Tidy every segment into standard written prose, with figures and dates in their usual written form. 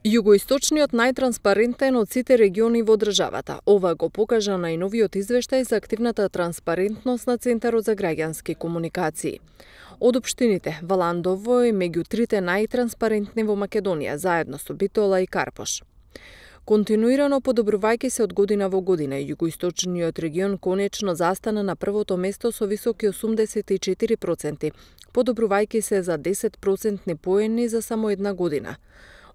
Југоисточниот најтранспарентен од сите региони во државата. Ова го покажа најновиот извештај за активната транспарентност на Центарот за граѓански комуникации. Од општините, Валандово е меѓу трите најтранспарентни во Македонија, заедно со Битола и Карпош. Континуирано подобрувајќи се од година во година, југоисточниот регион конечно застана на првото место со високи 84%, подобрувајќи се за 10% поени за само една година.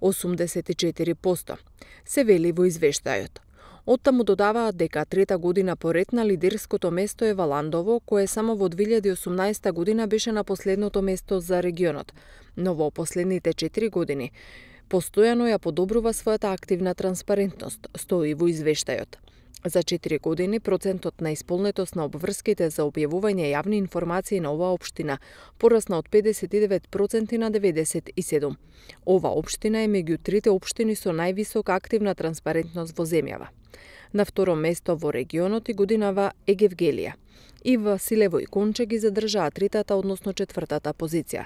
84%, се вели во извештајот. Оттаму додаваат дека трета година поред на лидерското место е Валандово, кое само во 2018 година беше на последното место за регионот, но во последните 4 години постојано ја подобрува својата активна транспарентност, стои во извештајот. За 4 години процентот на исполнетост на обврските за објавување јавни информации на оваа општина порасна од 59% на 97%. Ова општина е меѓу трите општини со највисока активна транспарентност во земјава. На второ место во регионот и годинава е Гевгелија. И Василево и Конче ги задржаа третата, односно четвртата позиција.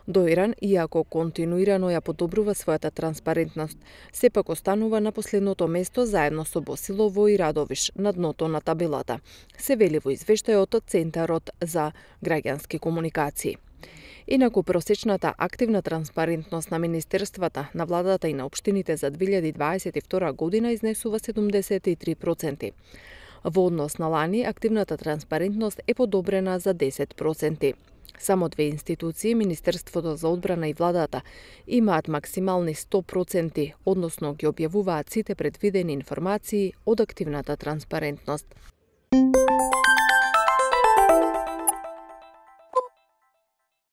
Доиран, иако континуирано ја подобрува својата транспарентност, сепак останува на последното место заедно со Босилово и Радовиш на дното на табелата, се вели во извештајот од Центарот за граѓански комуникации. Инаку просечната активна транспарентност на министерствата, на владата и на општините за 2022 година изнесува 73%. Во однос на лани, активната транспарентност е подобрена за 10%. Само две институции, Министерството за одбрана и владата, имаат максимални 100%, односно ги објавуваат сите предвидени информации од активната транспарентност.